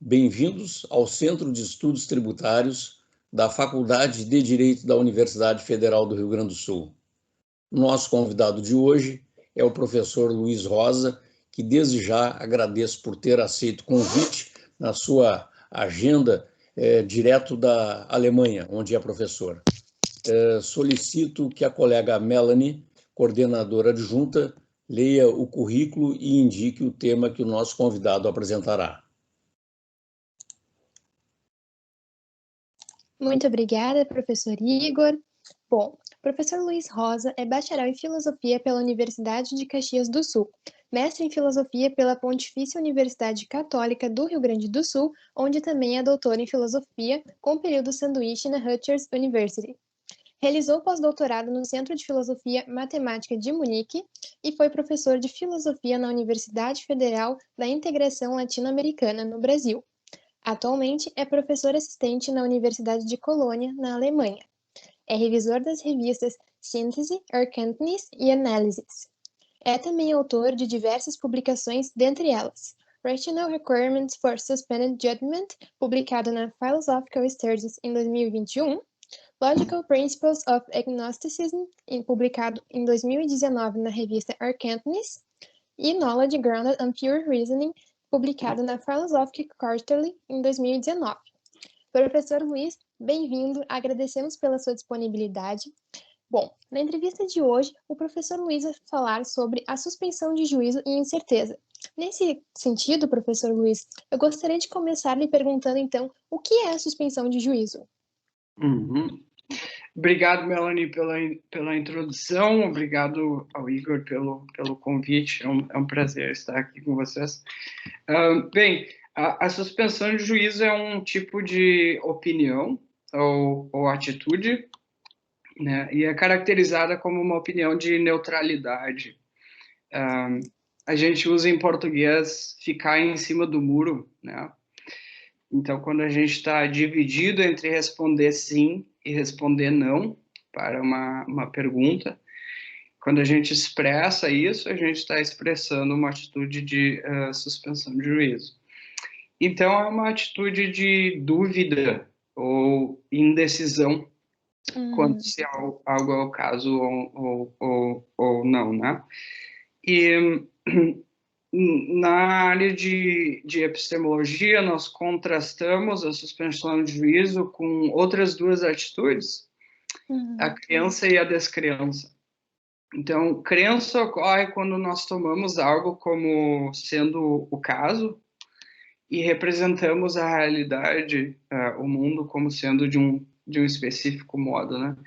Bem-vindos ao Centro de Estudos Tributários da Faculdade de Direito da Universidade Federal do Rio Grande do Sul. Nosso convidado de hoje é o professor Luiz Rosa, que desde já agradeço por ter aceito o convite na sua agenda direto da Alemanha, onde é professor. Solicito que a colega Melanie, coordenadora adjunta, leia o currículo e indique o tema que o nosso convidado apresentará. Muito obrigada, professor Igor. Bom, o professor Luiz Rosa é bacharel em Filosofia pela Universidade de Caxias do Sul, mestre em Filosofia pela Pontifícia Universidade Católica do Rio Grande do Sul, onde também é doutor em Filosofia, com período sanduíche na Rutgers University. Realizou pós-doutorado no Centro de Filosofia Matemática de Munique e foi professor de Filosofia na Universidade Federal da Integração Latino-Americana, no Brasil. Atualmente é professor assistente na Universidade de Colônia, na Alemanha. É revisor das revistas Síntese, Erkenntnis e Análises. É também autor de diversas publicações, dentre elas Rational Requirements for Suspended Judgment, publicado na Philosophical Studies em 2021, Logical Principles of Agnosticism, publicado em 2019 na revista Erkenntnis, e Knowledge Grounded on Pure Reasoning, publicado na Philosophic Quarterly em 2019. Professor Luiz, bem-vindo, agradecemos pela sua disponibilidade. Bom, na entrevista de hoje, o professor Luiz vai falar sobre a suspensão de juízo e incerteza. Nesse sentido, professor Luiz, eu gostaria de começar lhe perguntando, então, o que é a suspensão de juízo? Obrigado, Melanie, pela introdução. Obrigado ao Igor pelo convite. É um prazer estar aqui com vocês. Bem, a suspensão de juízo é um tipo de opinião ou atitude, né, e é caracterizada como uma opinião de neutralidade. A gente usa em português ficar em cima do muro, né? Então, quando a gente está dividido entre responder sim e responder não para uma pergunta, quando a gente expressa isso, a gente está expressando uma atitude de suspensão de juízo. Então, é uma atitude de dúvida ou indecisão quanto se algo é o caso ou não, né? E na área de epistemologia, nós contrastamos a suspensão de juízo com outras duas atitudes, a crença e a descrença. Então, crença ocorre quando nós tomamos algo como sendo o caso e representamos a realidade, o mundo, como sendo de um específico modo, né?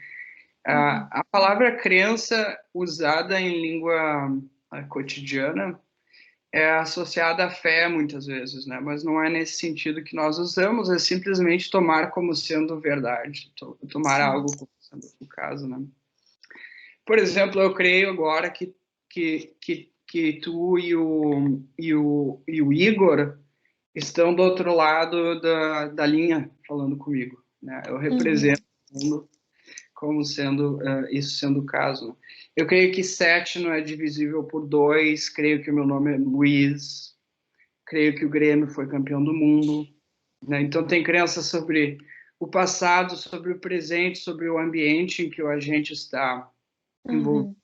A palavra crença, usada em língua cotidiana, é associada à fé, muitas vezes, né? Mas não é nesse sentido que nós usamos, é simplesmente tomar como sendo verdade, tomar algo como sendo o caso, né? Por exemplo, eu creio agora que tu e o Igor estão do outro lado da linha falando comigo, né? Eu represento o mundo como sendo isso sendo o caso. Eu creio que 7 não é divisível por 2, creio que o meu nome é Luiz, creio que o Grêmio foi campeão do mundo, né? Então tem crença sobre o passado, sobre o presente, sobre o ambiente em que o agente está envolvido.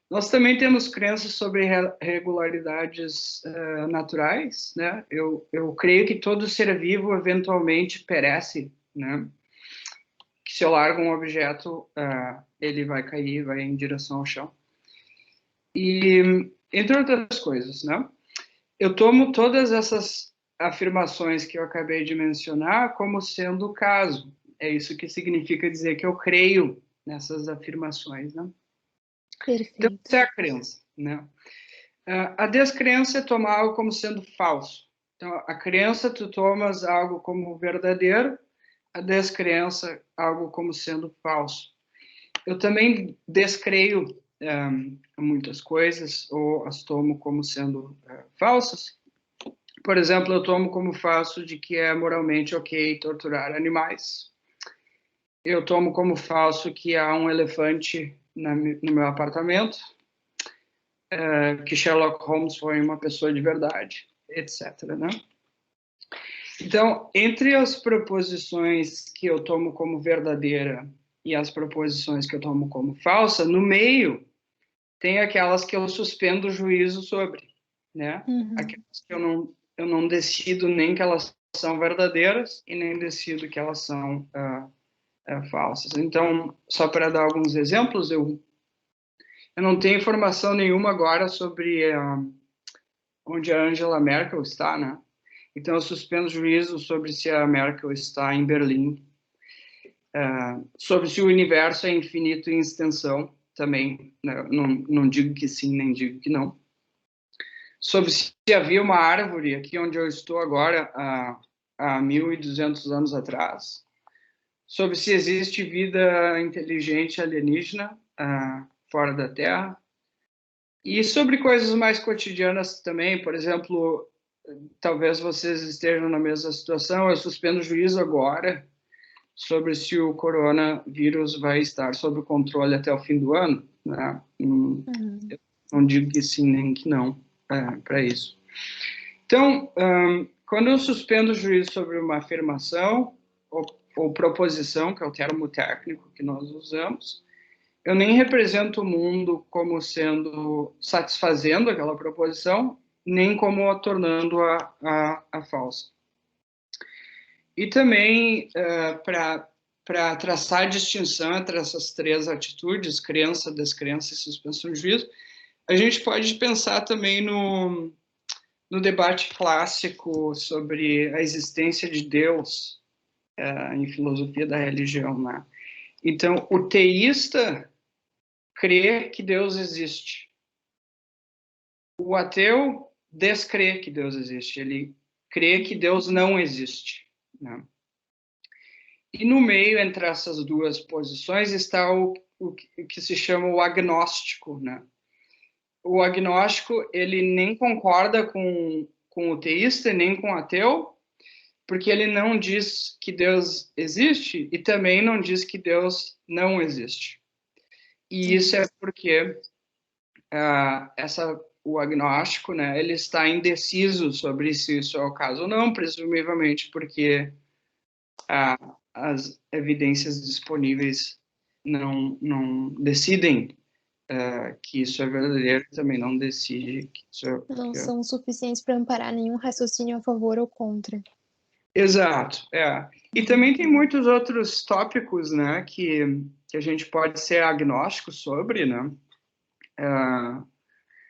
Nós também temos crenças sobre regularidades naturais, né? Eu creio que todo ser vivo eventualmente perece, né? Que se eu largo um objeto, ele vai cair, vai em direção ao chão. E, entre outras coisas, né? Eu tomo todas essas afirmações que eu acabei de mencionar como sendo o caso. É isso que significa dizer que eu creio nessas afirmações, né? Perfeito. Então, essa é a crença, né? A descrença é tomar algo como sendo falso. Então, a crença, tu tomas algo como verdadeiro, a descrença, algo como sendo falso. Eu também descreio muitas coisas, ou as tomo como sendo falsas. Por exemplo, eu tomo como falso de que é moralmente ok torturar animais. Eu tomo como falso que há um elefante no meu apartamento, que Sherlock Holmes foi uma pessoa de verdade, etc., né? Então, entre as proposições que eu tomo como verdadeira e as proposições que eu tomo como falsa, no meio tem aquelas que eu suspendo o juízo sobre, né? Aquelas que eu não decido nem que elas são verdadeiras e nem decido que elas são falsas. Então, só para dar alguns exemplos, eu não tenho informação nenhuma agora sobre onde a Angela Merkel está, né? Então, eu suspendo o juízo sobre se a Merkel está em Berlim, sobre se o universo é infinito em extensão, também, né? Não digo que sim, nem digo que não. Sobre se havia uma árvore aqui onde eu estou agora, há 1.200 anos atrás. Sobre se existe vida inteligente alienígena fora da Terra. E sobre coisas mais cotidianas também, por exemplo, talvez vocês estejam na mesma situação, eu suspendo o juízo agora sobre se o coronavírus vai estar sob controle até o fim do ano, né? Eu não digo que sim nem que não para isso. Então, quando eu suspendo o juízo sobre uma afirmação ou proposição, que é o termo técnico que nós usamos, eu nem represento o mundo como sendo satisfazendo aquela proposição, nem como a tornando-a falsa. E também, para traçar a distinção entre essas três atitudes, crença, descrença e suspensão de juízo, a gente pode pensar também no debate clássico sobre a existência de Deus em filosofia da religião, né? Então, o teísta crê que Deus existe. O ateu descrê que Deus existe. Ele crê que Deus não existe, né? E no meio, entre essas duas posições, está o que se chama o agnóstico, né? O agnóstico, ele nem concorda com o teísta, nem com o ateu, porque ele não diz que Deus existe e também não diz que Deus não existe. E isso é porque o agnóstico, né, ele está indeciso sobre se isso é o caso ou não, presumivelmente porque as evidências disponíveis não decidem que isso é verdadeiro, também não decide que isso é... Não são suficientes para amparar nenhum raciocínio a favor ou contra. Exato, E também tem muitos outros tópicos, né, que a gente pode ser agnóstico sobre, né?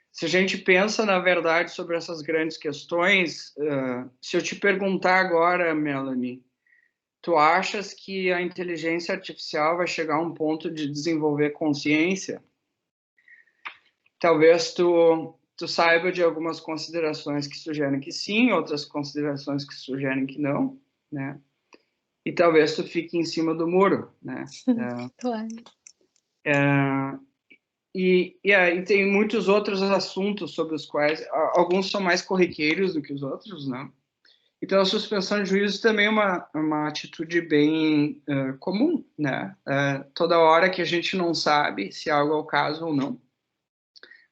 Se a gente pensa, na verdade, sobre essas grandes questões, se eu te perguntar agora, Melanie, tu achas que a inteligência artificial vai chegar a um ponto de desenvolver consciência? Talvez tu saiba de algumas considerações que sugerem que sim, outras considerações que sugerem que não, né? E talvez tu fique em cima do muro, né? Claro. E tem muitos outros assuntos sobre os quais alguns são mais corriqueiros do que os outros, né? Então, a suspensão de juízo também é uma atitude bem comum, né? Toda hora que a gente não sabe se algo é o caso ou não,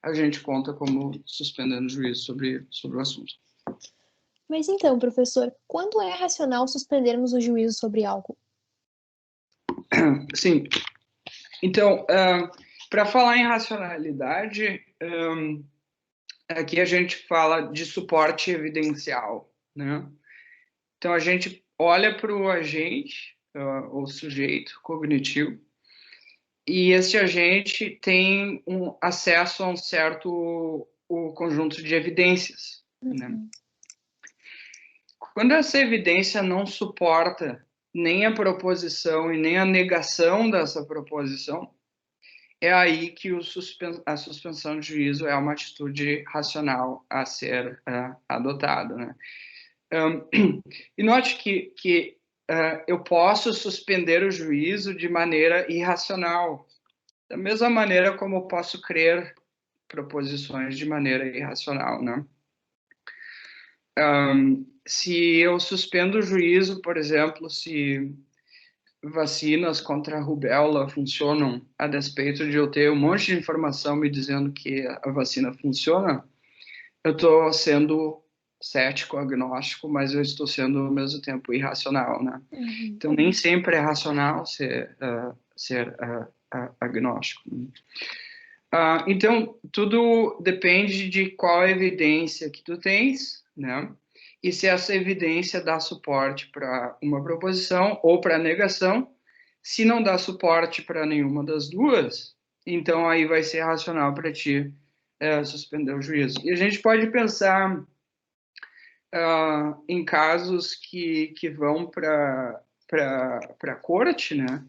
a gente conta como suspendendo o juízo sobre o assunto. Mas então, professor, quando é racional suspendermos o juízo sobre algo? Sim. Então, para falar em racionalidade, aqui a gente fala de suporte evidencial, né? Então, a gente olha para o agente, ou sujeito cognitivo, e esse agente tem acesso a um certo conjunto de evidências, né? Quando essa evidência não suporta nem a proposição e nem a negação dessa proposição, é aí que a suspensão de juízo é uma atitude racional a ser adotada, né? E note que eu posso suspender o juízo de maneira irracional, da mesma maneira como eu posso crer proposições de maneira irracional, né? Se eu suspendo o juízo, por exemplo, se vacinas contra a rubéola funcionam a despeito de eu ter um monte de informação me dizendo que a vacina funciona, eu estou sendo cético, agnóstico, mas eu estou sendo ao mesmo tempo irracional, né? Uhum. Então nem sempre é racional ser agnóstico. Então tudo depende de qual evidência que tu tens, né? E se essa evidência dá suporte para uma proposição ou para negação. Se não dá suporte para nenhuma das duas, então aí vai ser racional para ti suspender o juízo. E a gente pode pensar em casos que vão para a corte, né?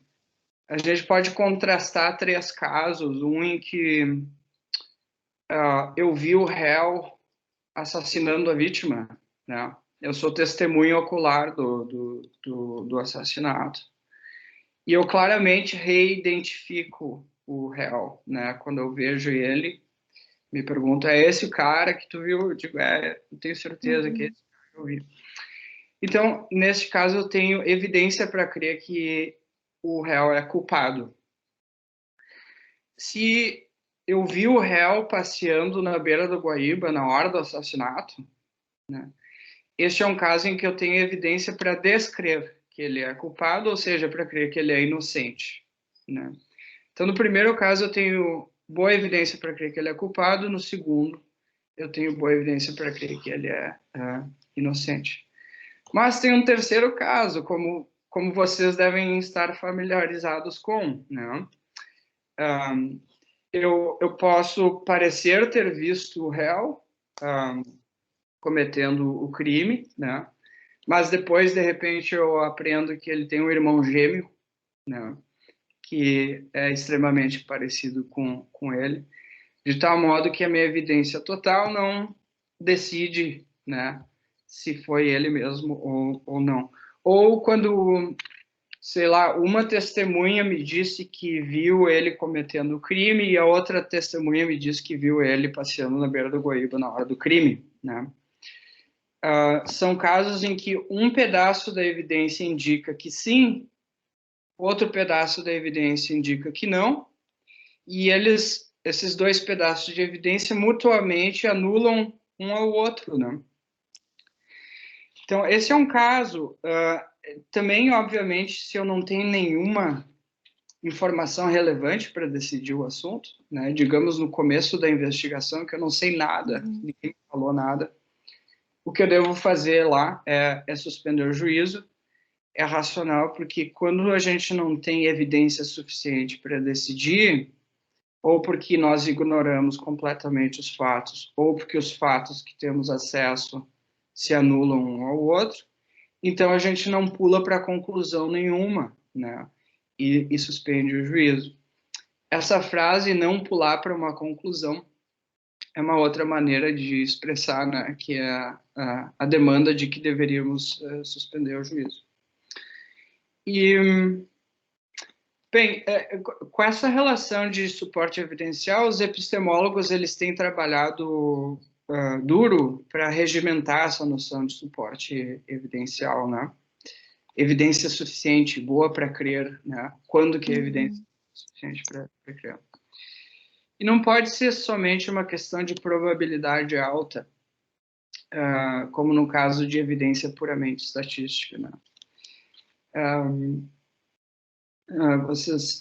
A gente pode contrastar 3 casos. Um em que eu vi o réu assassinando a vítima, né? Eu sou testemunha ocular do assassinato. E eu claramente reidentifico o réu, né? Quando eu vejo ele, me pergunto, é esse o cara que tu viu? Eu digo, eu tenho certeza que é esse que eu vi. Então, neste caso, eu tenho evidência para crer que o réu é culpado. Se eu vi o réu passeando na beira do Guaíba na hora do assassinato, né? Este é um caso em que eu tenho evidência para descrever que ele é culpado, ou seja, para crer que ele é inocente, né? Então, no primeiro caso, eu tenho boa evidência para crer que ele é culpado. No segundo, eu tenho boa evidência para crer que ele é inocente. Mas tem um terceiro caso, como vocês devem estar familiarizados com, né? Eu posso parecer ter visto o réu cometendo o crime, né? Mas depois, de repente, eu aprendo que ele tem um irmão gêmeo, né? Que é extremamente parecido com ele, de tal modo que a minha evidência total não decide, né, se foi ele mesmo ou não. Ou quando, sei lá, uma testemunha me disse que viu ele cometendo o crime e a outra testemunha me disse que viu ele passeando na beira do Guaíba na hora do crime, né? São casos em que um pedaço da evidência indica que sim, outro pedaço da evidência indica que não, e esses 2 pedaços de evidência mutuamente anulam um ao outro, né? Então, esse é um caso. Também, obviamente, se eu não tenho nenhuma informação relevante para decidir o assunto, né? Digamos, no começo da investigação, que eu não sei nada, ninguém falou nada, o que eu devo fazer lá é suspender o juízo. É racional, porque quando a gente não tem evidência suficiente para decidir, ou porque nós ignoramos completamente os fatos, ou porque os fatos que temos acesso se anulam um ao outro, então a gente não pula para conclusão nenhuma, né? E suspende o juízo. Essa frase, não pular para uma conclusão, é uma outra maneira de expressar, né, que é a demanda de que deveríamos suspender o juízo. E, bem, com essa relação de suporte evidencial, os epistemólogos eles têm trabalhado duro para regimentar essa noção de suporte evidencial, né? Evidência suficiente, boa para crer, né? Quando que é evidência suficiente para crer? E não pode ser somente uma questão de probabilidade alta, como no caso de evidência puramente estatística, né? Vocês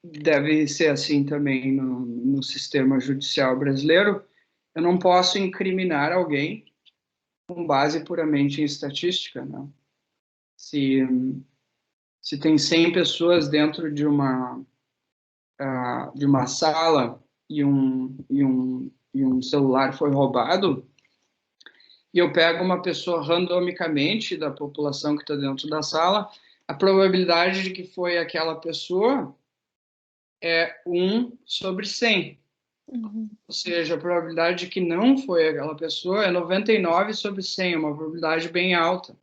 devem ser assim também no sistema judicial brasileiro. Eu não posso incriminar alguém com base puramente em estatística, né? Se tem 100 pessoas dentro de uma sala e um celular foi roubado, e eu pego uma pessoa randomicamente da população que está dentro da sala, a probabilidade de que foi aquela pessoa é 1 sobre 100. Ou seja, a probabilidade de que não foi aquela pessoa é 99 sobre 100, uma probabilidade bem alta.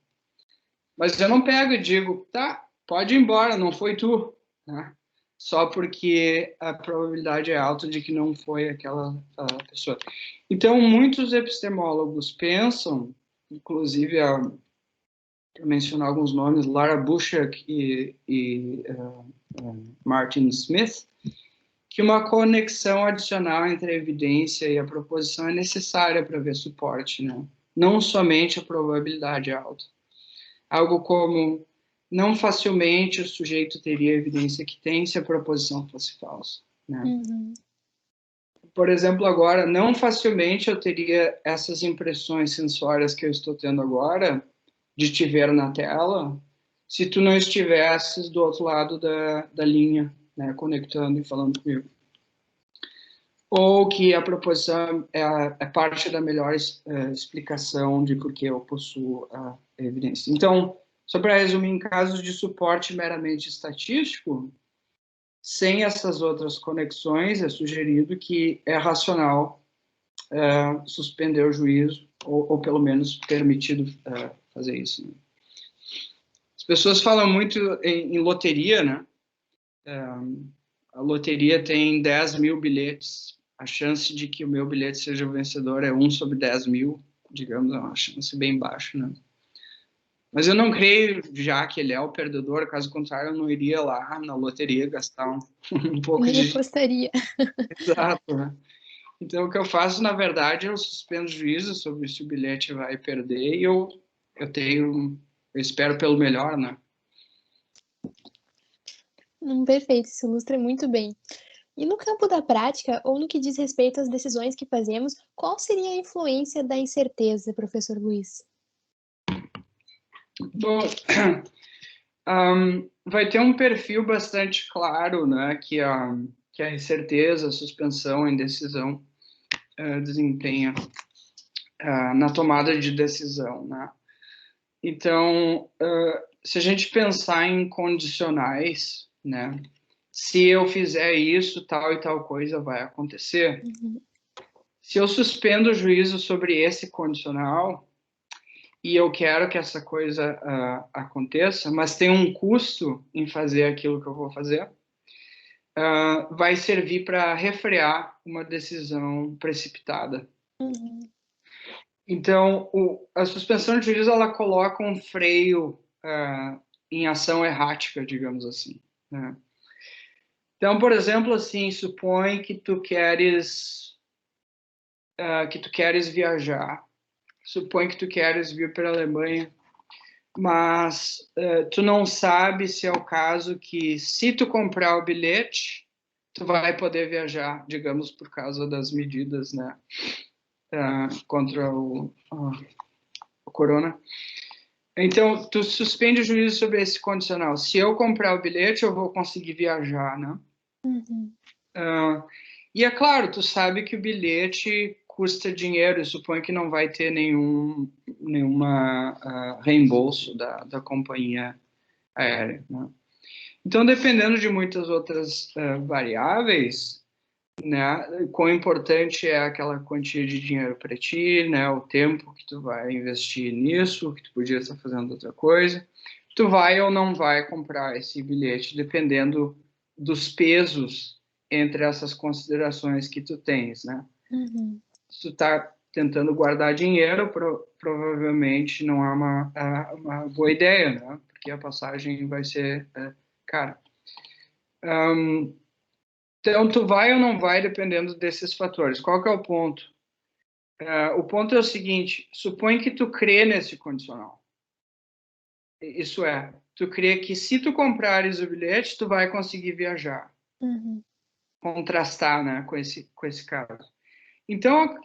Mas eu não pego e digo, tá, pode ir embora, não foi tu, né? Só porque a probabilidade é alta de que não foi aquela pessoa. Então, muitos epistemólogos pensam, inclusive, para mencionar alguns nomes, Lara Bushak e Martin Smith, que uma conexão adicional entre a evidência e a proposição é necessária para ver suporte, né? Não somente a probabilidade alta. Algo como, não facilmente o sujeito teria a evidência que tem se a proposição fosse falsa, né? Por exemplo, agora, não facilmente eu teria essas impressões sensórias que eu estou tendo agora, de te ver na tela, se tu não estivesses do outro lado da linha, né, conectando e falando comigo. Ou que a proposição é parte da melhor explicação de por que eu possuo a evidência. Então, só para resumir, em casos de suporte meramente estatístico, sem essas outras conexões, é sugerido que é racional suspender o juízo, ou pelo menos permitido fazer isso. Né? As pessoas falam muito em loteria, né? A loteria tem 10 mil bilhetes. A chance de que o meu bilhete seja o vencedor é 1 sobre 10 mil, digamos, é uma chance bem baixa, né? Mas eu não creio já que ele é o perdedor, caso contrário, eu não iria lá na loteria gastar um pouco Nem de... apostaria. Exato, né? Então, o que eu faço, na verdade, eu suspendo o juízo sobre se o bilhete vai perder e eu espero pelo melhor, né? Perfeito, isso ilustra muito bem. E no campo da prática, ou no que diz respeito às decisões que fazemos, qual seria a influência da incerteza, professor Luiz? Bom, vai ter um perfil bastante claro, né, que a incerteza, a suspensão, a indecisão desempenha na tomada de decisão, né? Então, se a gente pensar em condicionais, né, se eu fizer isso, tal e tal coisa vai acontecer. Se eu suspendo o juízo sobre esse condicional e eu quero que essa coisa aconteça, mas tem um custo em fazer aquilo que eu vou fazer, vai servir para refrear uma decisão precipitada. Então, a suspensão de juízo, ela coloca um freio em ação errática, digamos assim, né? Então, por exemplo, assim, supõe que tu queres viajar, supõe que tu queres vir para a Alemanha, mas tu não sabe se é o caso que, se tu comprar o bilhete, tu vai poder viajar, digamos, por causa das medidas, né, contra o corona. Então, tu suspende o juízo sobre esse condicional. Se eu comprar o bilhete, eu vou conseguir viajar, né? E é claro, tu sabe que o bilhete custa dinheiro e supõe que não vai ter nenhum reembolso da companhia aérea, né? Então, dependendo de muitas outras variáveis, né, quão importante é aquela quantia de dinheiro para ti, né, o tempo que tu vai investir nisso, que tu podia estar fazendo outra coisa, tu vai ou não vai comprar esse bilhete, dependendo dos pesos entre essas considerações que tu tens, né? Se tu tá tentando guardar dinheiro, provavelmente não é uma boa ideia, né? Porque a passagem vai ser cara. Então, tu vai ou não vai dependendo desses fatores. Qual que é o ponto? O ponto é o seguinte, supõe que tu crê nesse condicional. Isso é, tu crê que se tu comprares o bilhete, tu vai conseguir viajar. Contrastar, né, com esse caso. Então,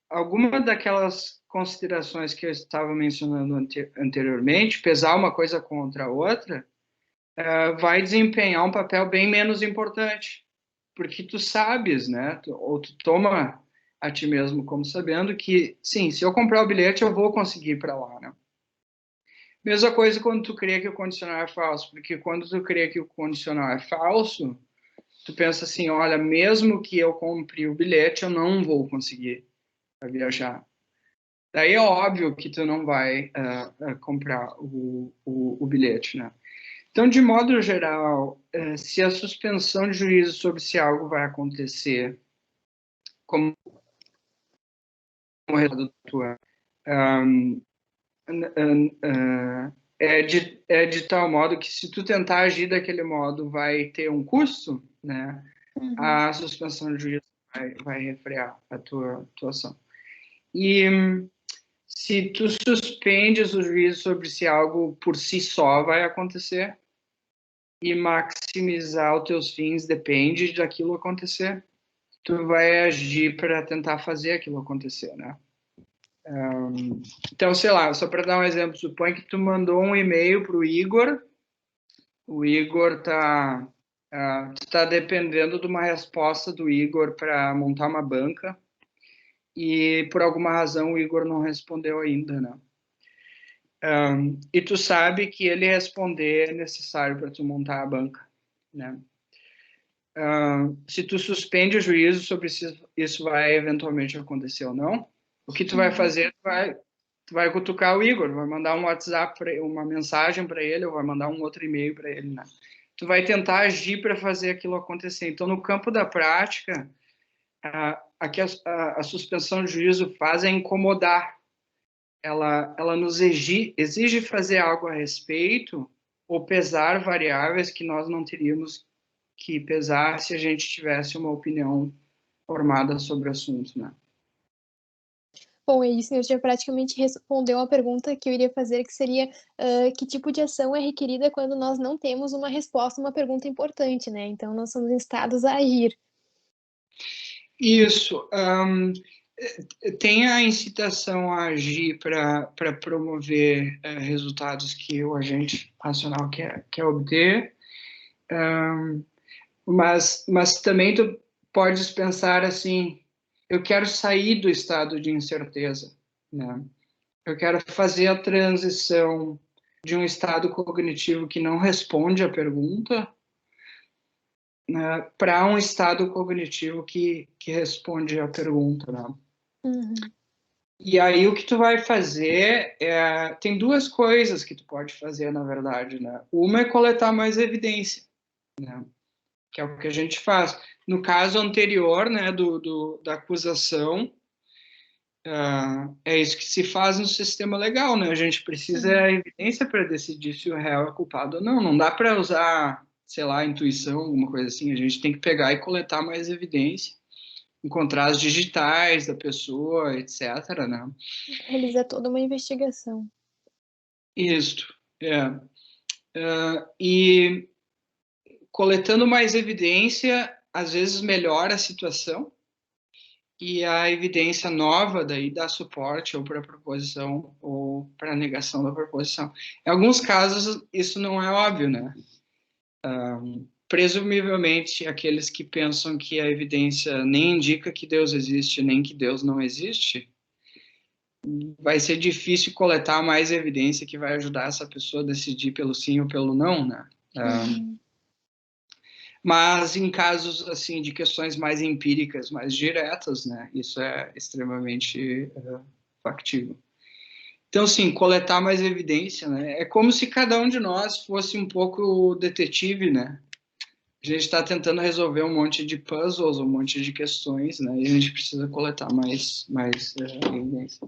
alguma daquelas considerações que eu estava mencionando anteriormente, pesar uma coisa contra a outra, vai desempenhar um papel bem menos importante, porque tu sabes, né, ou tu toma a ti mesmo como sabendo que, sim, se eu comprar o bilhete, eu vou conseguir ir para lá, né? Mesma coisa quando tu crê que o condicional é falso, porque quando tu crê que o condicional é falso, tu pensa assim, olha, mesmo que eu compre o bilhete, eu não vou conseguir viajar. Daí é óbvio que tu não vai comprar o bilhete, né? Então, de modo geral, se a suspensão de juízo sobre se algo vai acontecer, como resultado tua, é de tal modo que se tu tentar agir daquele modo vai ter um custo, né? a suspensão de juízo vai refrear a tua atuação. E se tu suspendes o juízo sobre se algo por si só vai acontecer, e maximizar os teus fins depende daquilo acontecer, tu vai agir para tentar fazer aquilo acontecer, né? Então, sei lá, só para dar um exemplo, supõe que tu mandou um e-mail para o Igor tá dependendo de uma resposta do Igor para montar uma banca, e por alguma razão o Igor não respondeu ainda, né? E tu sabe que ele responder é necessário para tu montar a banca, né? Se tu suspende o juízo sobre se isso vai eventualmente acontecer ou não, o que tu vai fazer, tu vai cutucar o Igor, vai mandar um WhatsApp, uma mensagem para ele, ou vai mandar um outro e-mail para ele, né? Tu vai tentar agir para fazer aquilo acontecer. Então, no campo da prática, a suspensão de juízo faz é incomodar. Ela nos exige fazer algo a respeito ou pesar variáveis que nós não teríamos que pesar se a gente tivesse uma opinião formada sobre o assunto, né? Bom, é isso, eu já praticamente respondeu a pergunta que eu iria fazer, que seria que tipo de ação é requerida quando nós não temos uma resposta a uma pergunta importante, né? Então, nós somos instados a agir. Isso. Tem a incitação a agir para promover resultados que o agente racional quer obter, mas também tu podes pensar assim, eu quero sair do estado de incerteza, né? Eu quero fazer a transição de um estado cognitivo que não responde à pergunta, né, para um estado cognitivo que responde à pergunta, né? E aí o que tu vai fazer tem duas coisas que tu pode fazer, na verdade, né? Uma é coletar mais evidência, né? Que é o que a gente faz. No caso anterior, né, da acusação, é isso que se faz no sistema legal, né? A gente precisa da evidência para decidir se o réu é culpado ou não. Não dá para usar, sei lá, intuição, alguma coisa assim. A gente tem que pegar e coletar mais evidência, encontrar as digitais da pessoa, etc., né? Realizar toda uma investigação. Isso, e coletando mais evidência, às vezes melhora a situação, e a evidência nova daí dá suporte ou para a proposição ou para a negação da proposição. Em alguns casos, isso não é óbvio, né? Presumivelmente, aqueles que pensam que a evidência nem indica que Deus existe, nem que Deus não existe, vai ser difícil coletar mais evidência que vai ajudar essa pessoa a decidir pelo sim ou pelo não, né? Mas em casos assim de questões mais empíricas, mais diretas, né, isso é extremamente factível. Então, sim, coletar mais evidência, né, é como se cada um de nós fosse um pouco detetive, né? A gente está tentando resolver um monte de puzzles, um monte de questões, né, e a gente precisa coletar mais evidência.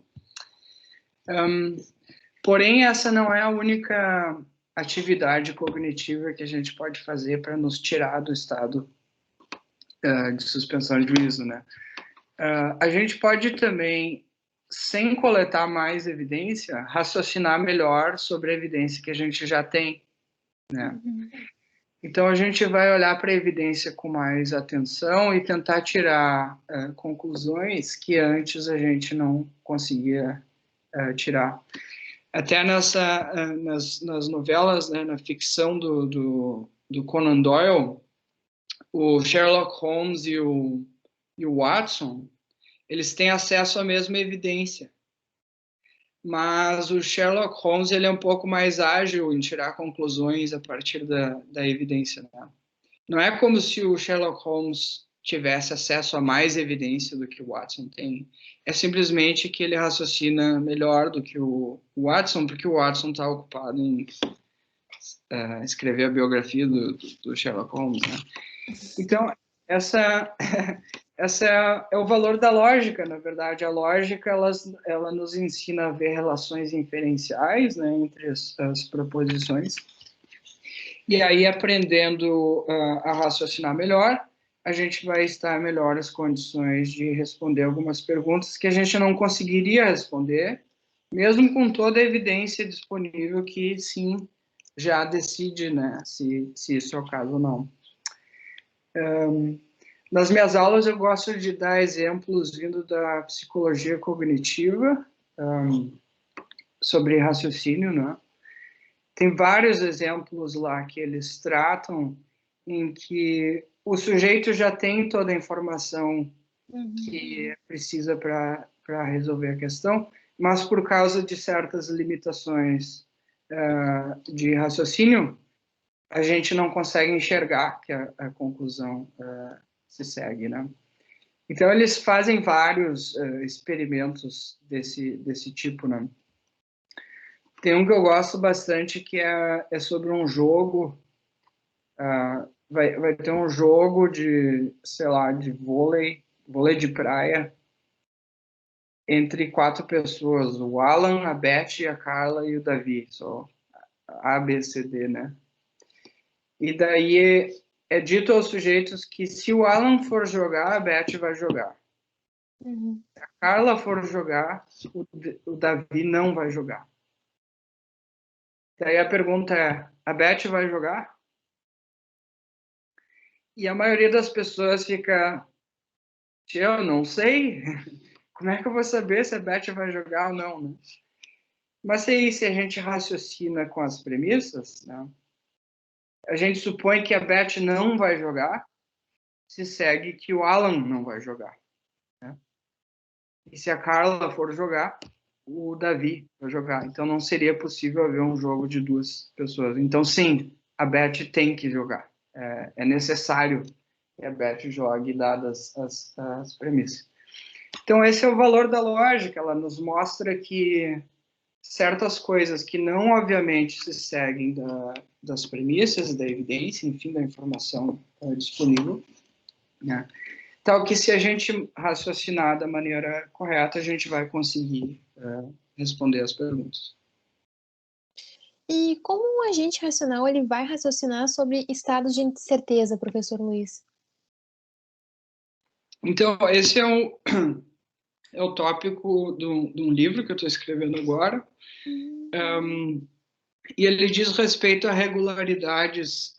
Porém, essa não é a única atividade cognitiva que a gente pode fazer para nos tirar do estado de suspensão de juízo, né? A gente pode também, sem coletar mais evidência, raciocinar melhor sobre a evidência que a gente já tem, né? Então, a gente vai olhar para a evidência com mais atenção e tentar tirar conclusões que antes a gente não conseguia tirar. Até nas novelas, né, na ficção do Conan Doyle, o Sherlock Holmes e o Watson, eles têm acesso à mesma evidência. Mas o Sherlock Holmes ele é um pouco mais ágil em tirar conclusões a partir da evidência, né? Não é como se o Sherlock Holmes tivesse acesso a mais evidência do que o Watson tem. É simplesmente que ele raciocina melhor do que o Watson, porque o Watson está ocupado em escrever a biografia do Sherlock Holmes, né? Então, essa é o valor da lógica, na verdade. A lógica, ela nos ensina a ver relações inferenciais, né, entre as proposições. E aí, aprendendo a raciocinar melhor, a gente vai estar em melhores condições de responder algumas perguntas que a gente não conseguiria responder, mesmo com toda a evidência disponível que, sim, já decide, né, se isso é o caso ou não. Nas minhas aulas, eu gosto de dar exemplos vindo da psicologia cognitiva, sobre raciocínio, né? Tem vários exemplos lá que eles tratam em que o sujeito já tem toda a informação que precisa para resolver a questão, mas por causa de certas limitações de raciocínio, a gente não consegue enxergar que a conclusão se segue, né? Então, eles fazem vários experimentos desse tipo, né? Tem um que eu gosto bastante, que é sobre um jogo. Vai ter um jogo de, sei lá, de vôlei de praia, entre 4 pessoas, o Alan, a Beth, a Carla e o Davi, só A, B, C, D, né? E daí é dito aos sujeitos que se o Alan for jogar, a Beth vai jogar. Se a Carla for jogar, o Davi não vai jogar. Daí a pergunta é, a Beth vai jogar? E a maioria das pessoas fica, eu não sei, como é que eu vou saber se a Beth vai jogar ou não, né? Mas aí, se a gente raciocina com as premissas, né, a gente supõe que a Beth não vai jogar, se segue que o Alan não vai jogar, né? E se a Carla for jogar, o Davi vai jogar. Então, não seria possível haver um jogo de 2 pessoas. Então, sim, a Beth tem que jogar. É necessário que a Beth jogue, dadas as premissas. Então, esse é o valor da lógica. Ela nos mostra que certas coisas que não, obviamente, se seguem das premissas, da evidência, enfim, da informação disponível, né? Tal que, se a gente raciocinar da maneira correta, a gente vai conseguir responder as perguntas. E como um agente racional ele vai raciocinar sobre estados de incerteza, professor Luiz? Então, esse é o tópico de um livro que eu estou escrevendo agora. E ele diz respeito a regularidades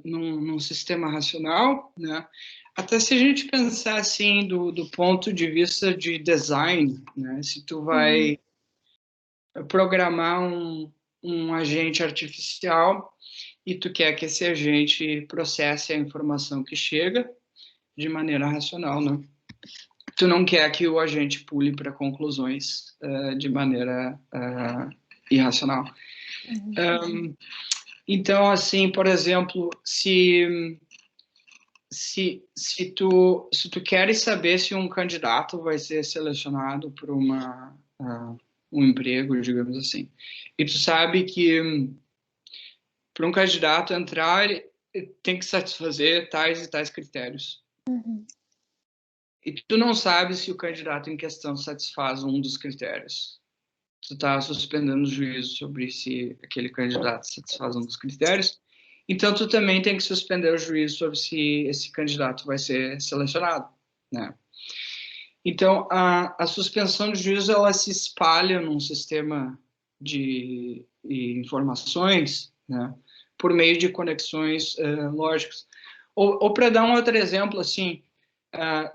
num sistema racional, né? Até se a gente pensar assim do ponto de vista de design, né? Se tu vai programar um agente artificial e tu quer que esse agente processe a informação que chega de maneira racional, né? Tu não quer que o agente pule para conclusões de maneira irracional. Então, assim, por exemplo, se tu queres saber se um candidato vai ser selecionado para um emprego, digamos assim, e tu sabe que para um candidato entrar, ele tem que satisfazer tais e tais critérios. E tu não sabe se o candidato em questão satisfaz um dos critérios. Tu está suspendendo o juízo sobre se aquele candidato satisfaz um dos critérios. Então, tu também tem que suspender o juízo sobre se esse candidato vai ser selecionado, né? Então, a suspensão de juízo, ela se espalha num sistema de informações, né, por meio de conexões lógicas. Ou para dar um outro exemplo, assim,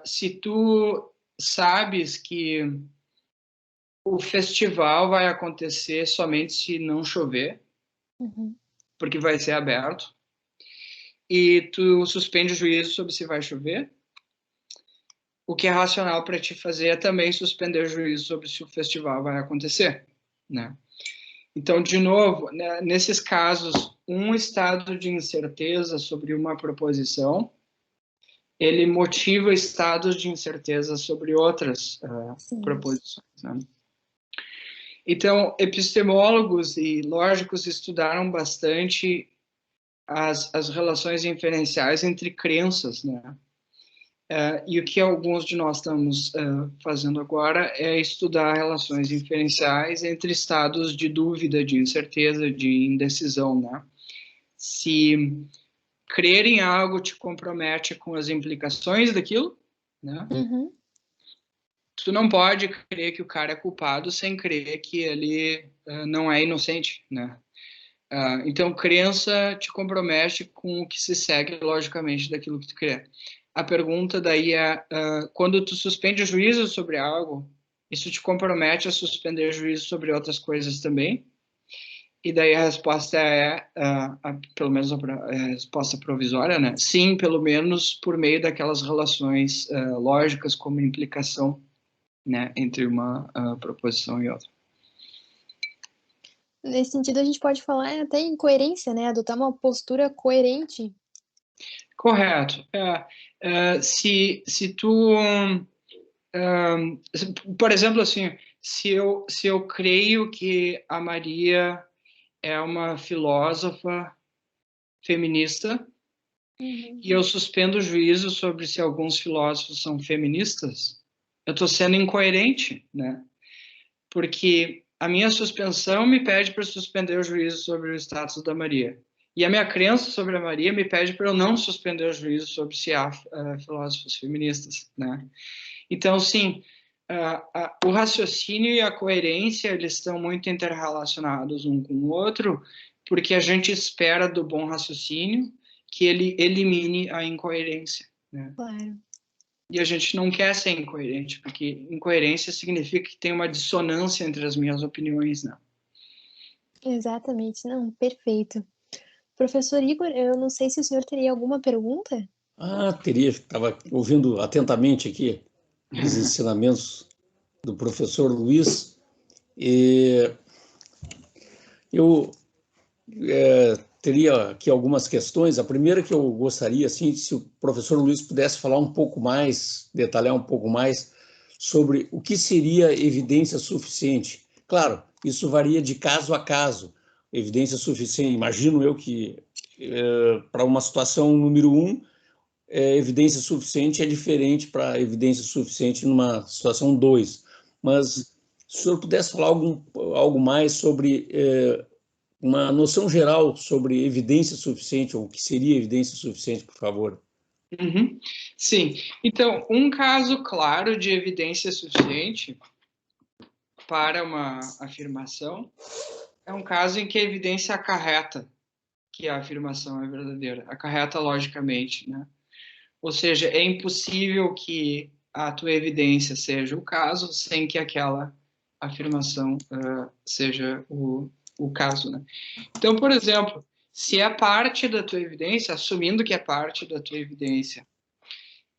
se tu sabes que o festival vai acontecer somente se não chover, porque vai ser aberto, e tu suspende o juízo sobre se vai chover, o que é racional para ti fazer é também suspender o juízo sobre se o festival vai acontecer, né? Então, de novo, né, nesses casos, um estado de incerteza sobre uma proposição, ele motiva estados de incerteza sobre outras proposições, né? Então, epistemólogos e lógicos estudaram bastante as relações inferenciais entre crenças, né? E o que alguns de nós estamos fazendo agora é estudar relações inferenciais entre estados de dúvida, de incerteza, de indecisão, né? Se crer em algo te compromete com as implicações daquilo, né? Uhum. Tu não pode crer que o cara é culpado sem crer que ele não é inocente, né? Então, crença te compromete com o que se segue logicamente daquilo que tu crê. A pergunta daí é, quando tu suspende o juízo sobre algo, isso te compromete a suspender o juízo sobre outras coisas também? E daí a resposta é, pelo menos a resposta provisória, né? Sim, pelo menos por meio daquelas relações lógicas como implicação, né, entre uma proposição e outra. Nesse sentido, a gente pode falar até em coerência, né? Adotar uma postura coerente. Correto. Se tu, por exemplo, assim, se eu creio que a Maria é uma filósofa feminista e eu suspendo o juízo sobre se alguns filósofos são feministas, eu estou sendo incoerente, né? Porque a minha suspensão me pede para suspender o juízo sobre o status da Maria. E a minha crença sobre a Maria me pede para eu não suspender o juízo sobre se há filósofos feministas, né? Então, sim, o raciocínio e a coerência, eles estão muito interrelacionados um com o outro, porque a gente espera do bom raciocínio que ele elimine a incoerência, né? Claro. E a gente não quer ser incoerente, porque incoerência significa que tem uma dissonância entre as minhas opiniões, né? Exatamente. Não, perfeito. Professor Igor, eu não sei se o senhor teria alguma pergunta? Teria. Estava ouvindo atentamente aqui os ensinamentos do professor Luiz. E eu teria aqui algumas questões. A primeira que eu gostaria, assim, se o professor Luiz pudesse falar um pouco mais, detalhar um pouco mais sobre o que seria evidência suficiente. Claro, isso varia de caso a caso. Evidência suficiente, imagino eu que para uma situação número 1, evidência suficiente é diferente para evidência suficiente numa situação 2. Mas se o senhor pudesse falar algo mais sobre uma noção geral sobre evidência suficiente, ou o que seria evidência suficiente, por favor. Uhum. Sim. Então, um caso claro de evidência suficiente para uma afirmação é um caso em que a evidência acarreta que a afirmação é verdadeira, acarreta logicamente, né? Ou seja, é impossível que a tua evidência seja o caso sem que aquela afirmação seja o caso, né? Então, por exemplo, se é parte da tua evidência, assumindo que é parte da tua evidência,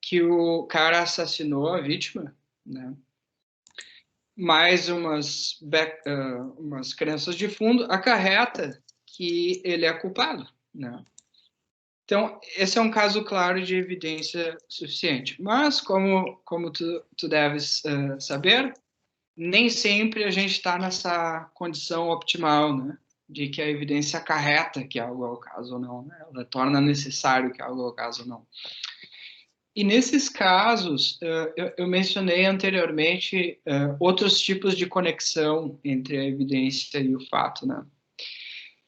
que o cara assassinou a vítima, né? Mais umas crenças de fundo, acarreta que ele é culpado, né? Então, esse é um caso claro de evidência suficiente. Mas, como tu deves saber, nem sempre a gente está nessa condição optimal, né? De que a evidência acarreta que algo é o caso ou não, né? Ela torna necessário que algo é o caso ou não. E nesses casos, eu mencionei anteriormente outros tipos de conexão entre a evidência e o fato, né?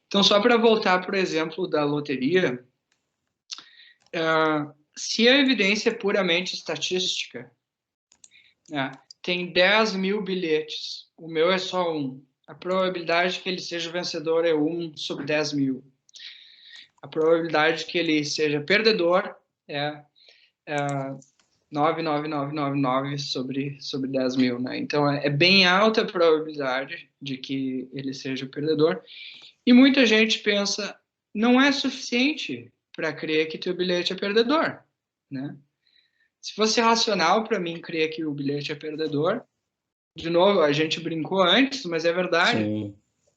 Então, só para voltar, por exemplo, da loteria, se a evidência é puramente estatística, né, tem 10 mil bilhetes, o meu é só um. A probabilidade que ele seja vencedor é 1 sobre 10 mil. A probabilidade que ele seja perdedor é 99999 sobre 10 mil, né? Então, é bem alta a probabilidade de que ele seja o perdedor. E muita gente pensa, não é suficiente para crer que teu bilhete é perdedor, né? Se fosse racional para mim crer que o bilhete é perdedor, de novo, a gente brincou antes, mas é verdade. Sim.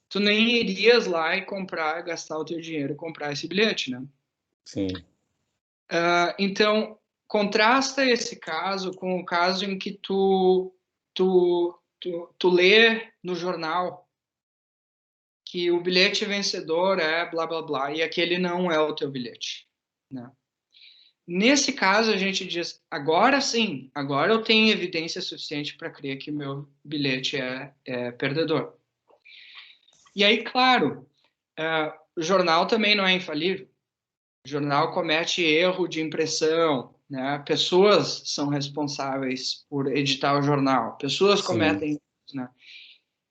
Tu nem irias lá e comprar, gastar o teu dinheiro e comprar esse bilhete, né? Sim. Então, contrasta esse caso com o caso em que tu lê no jornal que o bilhete vencedor é blá blá blá e aquele não é o teu bilhete, né? Nesse caso, a gente diz, agora sim, agora eu tenho evidência suficiente para crer que o meu bilhete é perdedor. E aí, claro, o jornal também não é infalível. O jornal comete erro de impressão, né? Pessoas são responsáveis por editar o jornal. Pessoas Sim. cometem, né?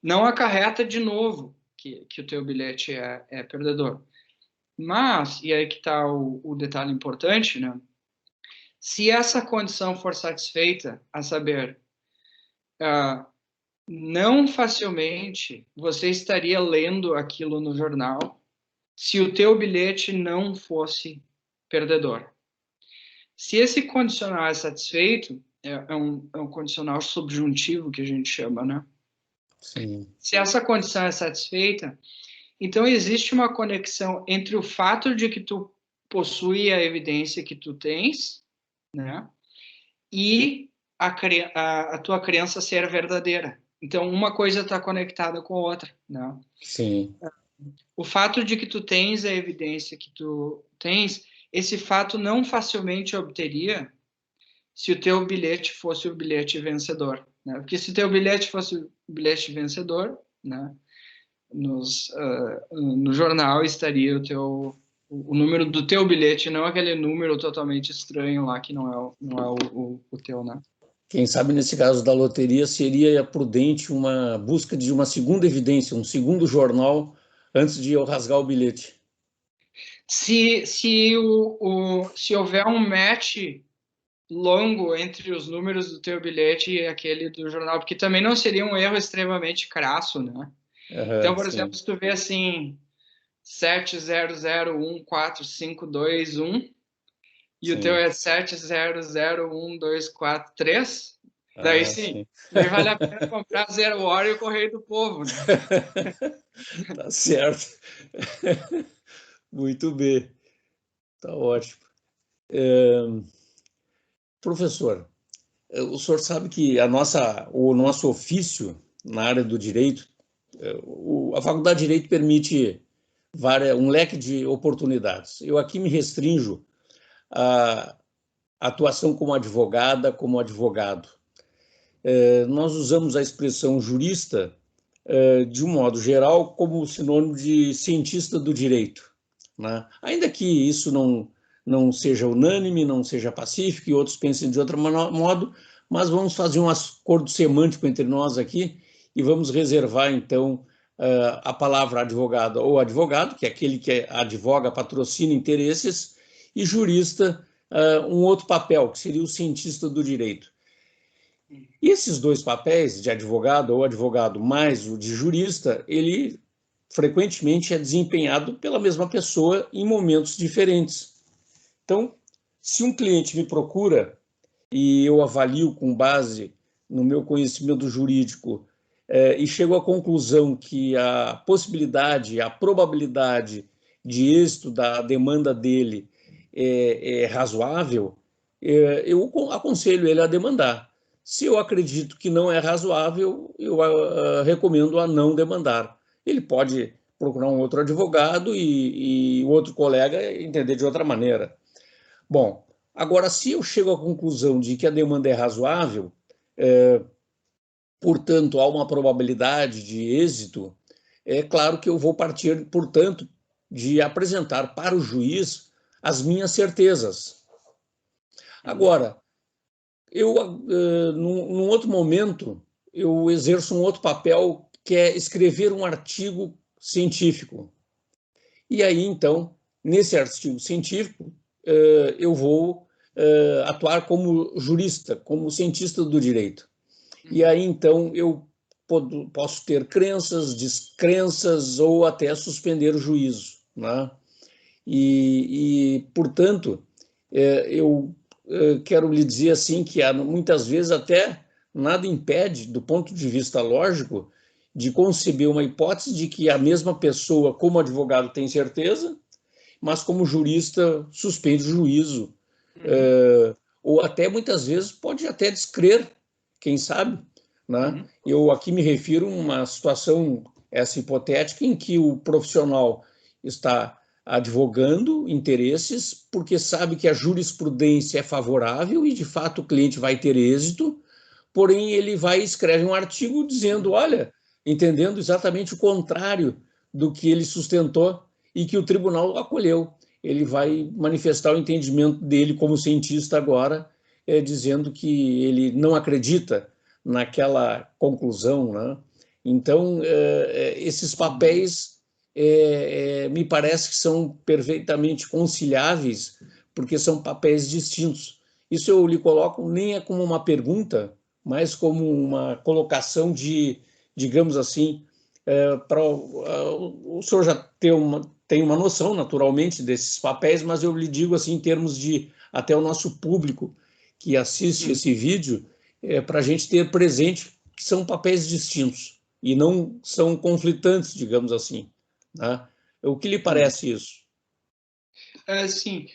Não acarreta de novo que o teu bilhete é perdedor. Mas, e aí que está o detalhe importante, né? Se essa condição for satisfeita, a saber, não facilmente você estaria lendo aquilo no jornal se o teu bilhete não fosse perdedor. Se esse condicional é satisfeito, é um condicional subjuntivo que a gente chama, né? Sim. Se essa condição é satisfeita, então existe uma conexão entre o fato de que tu possui a evidência que tu tens, né? E a tua crença ser verdadeira. Então, uma coisa está conectada com a outra, né? Sim. O fato de que tu tens a evidência que tu tens, esse fato não facilmente obteria se o teu bilhete fosse o bilhete vencedor, né? Porque se o teu bilhete fosse o bilhete vencedor, né? No jornal estaria o número do teu bilhete, não aquele número totalmente estranho lá que não é o teu, né? Quem sabe, nesse caso da loteria, seria prudente uma busca de uma segunda evidência, um segundo jornal, antes de eu rasgar o bilhete. Se houver um match longo entre os números do teu bilhete e aquele do jornal, porque também não seria um erro extremamente crasso, né? Então, por exemplo, Sim. se tu vê assim 700145221 e o teu Sim. é 7001243, daí sim, Sim. daí vale a pena comprar Zero Hora e o Correio do Povo, né? Tá certo. Muito bem. Tá ótimo. Professor, o senhor sabe que o nosso ofício na área do direito, a Faculdade de Direito permite um leque de oportunidades. Eu aqui me restringo à atuação como advogada, como advogado. Nós usamos a expressão jurista, de um modo geral, como sinônimo de cientista do direito, né? Ainda que isso não seja unânime, não seja pacífico, e outros pensem de outro modo, mas vamos fazer um acordo semântico entre nós aqui e vamos reservar, então, a palavra advogado ou advogado, que é aquele que advoga, patrocina interesses, e jurista, um outro papel, que seria o cientista do direito. E esses dois papéis, de advogado ou advogado mais o de jurista, ele frequentemente é desempenhado pela mesma pessoa em momentos diferentes. Então, se um cliente me procura e eu avalio com base no meu conhecimento jurídico e chego à conclusão que a possibilidade, a probabilidade de êxito da demanda dele é razoável, eu aconselho ele a demandar. Se eu acredito que não é razoável, eu recomendo a não demandar. Ele pode procurar um outro advogado e outro colega entender de outra maneira. Bom, agora, se eu chego à conclusão de que a demanda é razoável, portanto, há uma probabilidade de êxito, é claro que eu vou partir, portanto, de apresentar para o juiz as minhas certezas. Agora, num outro momento, eu exerço um outro papel, que é escrever um artigo científico. E aí, então, nesse artigo científico, eu vou atuar como jurista, como cientista do direito. E aí, então, eu posso ter crenças, descrenças ou até suspender o juízo, né? Portanto, eu quero lhe dizer assim que muitas vezes até nada impede, do ponto de vista lógico, de conceber uma hipótese de que a mesma pessoa, como advogado, tem certeza, mas como jurista suspende o juízo. Ou até muitas vezes pode até descrer, quem sabe, né? Eu aqui me refiro a uma situação, essa hipotética, em que o profissional está advogando interesses porque sabe que a jurisprudência é favorável e, de fato, o cliente vai ter êxito, porém ele vai e escreve um artigo dizendo, olha, entendendo exatamente o contrário do que ele sustentou e que o tribunal acolheu. ele vai manifestar o entendimento dele como cientista agora, dizendo que ele não acredita naquela conclusão, né? Então, esses papéis me parece que são perfeitamente conciliáveis, porque são papéis distintos. Isso eu lhe coloco nem é como uma pergunta, mas como uma colocação de, digamos assim, para o senhor já tem uma noção, naturalmente, desses papéis, mas eu lhe digo assim, em termos de até o nosso público que assiste esse vídeo, para a gente ter presente que são papéis distintos e não são conflitantes, digamos assim, né? O que lhe parece isso? Sim.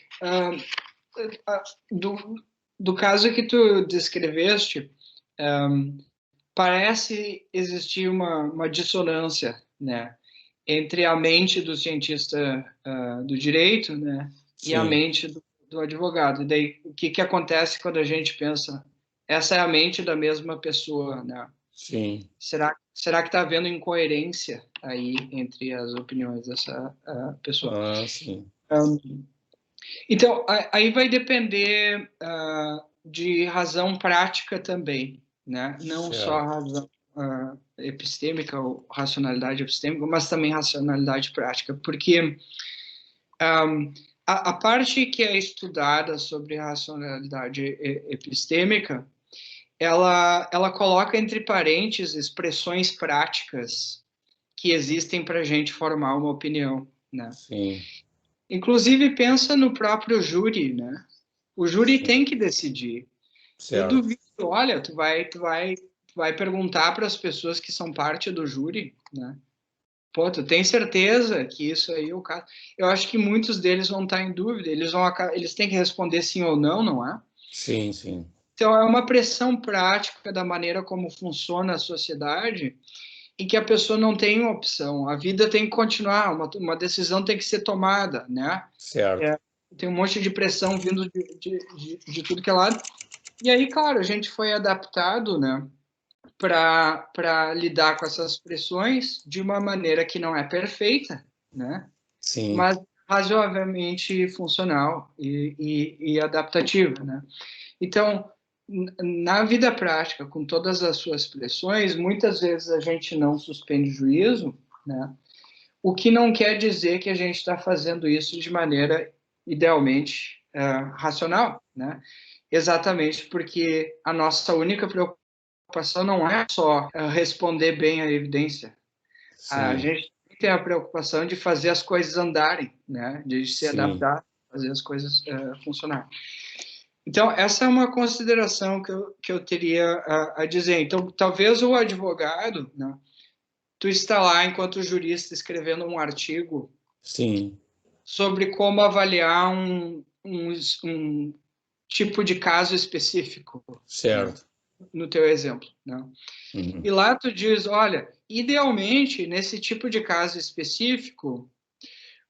Do caso que tu descreveste, parece existir uma dissonância, né, entre a mente do cientista do direito, né, e a mente do advogado. E daí, o que acontece quando a gente pensa, essa é a mente da mesma pessoa, né? Sim. Será que está havendo incoerência aí entre as opiniões dessa pessoa? Sim. Então, aí vai depender de razão prática também, né? Não só razão epistêmica ou racionalidade epistêmica, mas também racionalidade prática, porque a parte que é estudada sobre racionalidade epistêmica, ela coloca entre parênteses expressões práticas que existem para a gente formar uma opinião, né? Sim. Inclusive, pensa no próprio júri, né? O júri tem que decidir. Eu duvido, olha, tu vai perguntar para as pessoas que são parte do júri, né? Pô, tu tem certeza que isso aí é o caso? Eu acho que muitos deles vão estar em dúvida, eles têm que responder sim ou não, não é? Sim, sim. Então, é uma pressão prática da maneira como funciona a sociedade, em que a pessoa não tem uma opção. A vida tem que continuar, uma decisão tem que ser tomada, né? Certo. Tem um monte de pressão vindo de tudo que é lado. E aí, claro, a gente foi adaptado, né, para lidar com essas pressões de uma maneira que não é perfeita, né? Sim. Mas razoavelmente funcional e adaptativa, né? Então, na vida prática, com todas as suas pressões, muitas vezes a gente não suspende juízo, né? O que não quer dizer que a gente está fazendo isso de maneira idealmente racional, né? Exatamente porque a nossa única preocupação não é só responder bem à evidência. Sim. A gente tem a preocupação de fazer as coisas andarem, né? De se adaptar, fazer as coisas funcionarem. Então, essa é uma consideração que eu teria a dizer. Então, talvez o advogado, né, tu está lá enquanto jurista escrevendo um artigo sobre como avaliar um tipo de caso específico. Certo. Né, no teu exemplo. Né? Uhum. E lá tu diz, olha, idealmente, nesse tipo de caso específico,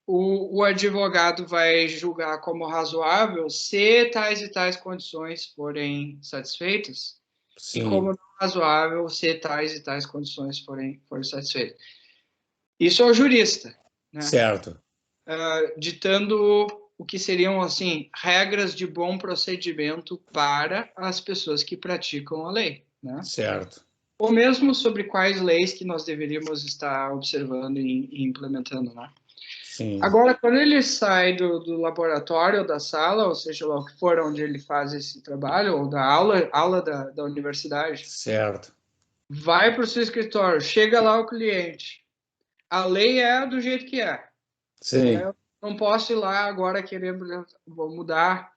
o advogado vai julgar como razoável se tais e tais condições forem satisfeitas, e como não razoável se tais e tais condições forem satisfeitas. Isso é o jurista, né? Certo. Ditando o que seriam, assim, regras de bom procedimento para as pessoas que praticam a lei, né? Certo. Ou mesmo sobre quais leis que nós deveríamos estar observando e implementando, né? Sim. Agora, quando ele sai do laboratório ou da sala, ou seja lá o que for onde ele faz esse trabalho, ou da aula da universidade, certo, vai para o seu escritório, chega lá o cliente. A lei é do jeito que é. sim, Eu não posso ir lá agora querer vou mudar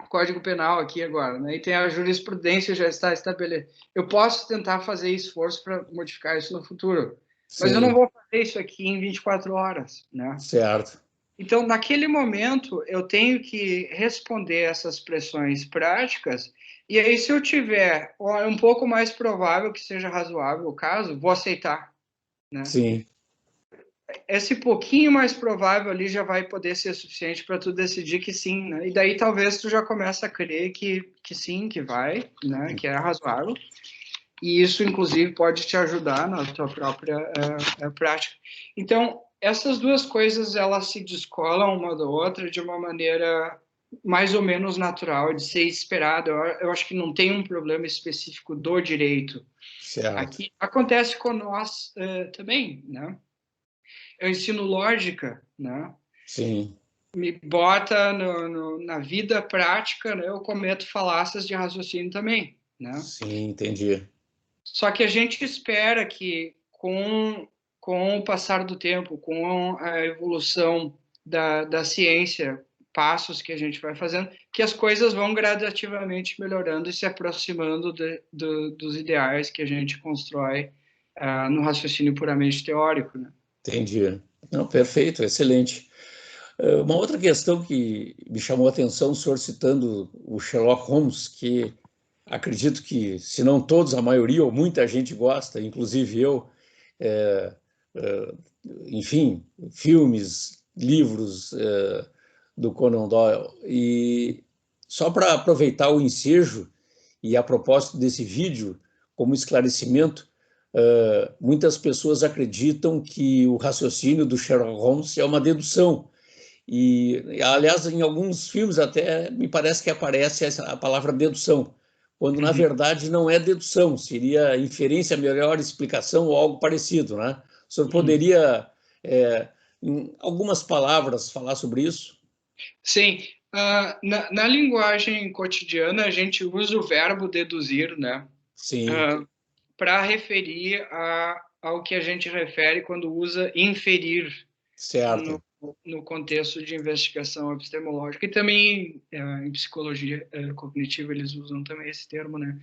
o Código Penal aqui agora, né? E tem a jurisprudência já está estabelecida. Eu posso tentar fazer esforço para modificar isso no futuro, mas eu não vou fazer isso aqui em 24 horas, né? certo. Então, naquele momento, eu tenho que responder essas pressões práticas, e aí, se eu tiver um pouco mais provável que seja razoável o caso, vou aceitar, né? Sim. Esse pouquinho mais provável ali já vai poder ser suficiente para tu decidir que sim, né? E daí talvez tu já comece a crer que sim, que vai, né? Que é razoável. E isso, inclusive, pode te ajudar na tua própria prática. Então, essas duas coisas, elas se descolam uma da outra de uma maneira mais ou menos natural, de ser esperado. Eu acho que não tem um problema específico do direito. Certo. Aqui acontece com nós também, né? Eu ensino lógica, né? Sim. Me bota na vida prática, né? Eu cometo falácias de raciocínio também, né? Sim, entendi. Só que a gente espera que com o passar do tempo, com a evolução da ciência, passos que a gente vai fazendo, que as coisas vão gradativamente melhorando e se aproximando dos ideais que a gente constrói no raciocínio puramente teórico, né? Entendi. Não, perfeito, excelente. Uma outra questão que me chamou a atenção, o senhor citando o Sherlock Holmes, que acredito que, se não todos, a maioria ou muita gente gosta, inclusive eu, é, é, enfim, filmes, livros do Conan Doyle. E só para aproveitar o ensejo e a propósito desse vídeo, como esclarecimento, muitas pessoas acreditam que o raciocínio do Sherlock Holmes é uma dedução. E, aliás, em alguns filmes até me parece que aparece a palavra dedução, quando na verdade não é dedução, seria inferência, melhor explicação ou algo parecido, né? O senhor poderia, em algumas palavras, falar sobre isso? Sim. Na linguagem cotidiana, a gente usa o verbo deduzir, né? Sim, Para referir ao que a gente refere quando usa inferir certo. no contexto de investigação epistemológica. E também em psicologia cognitiva eles usam também esse termo, né?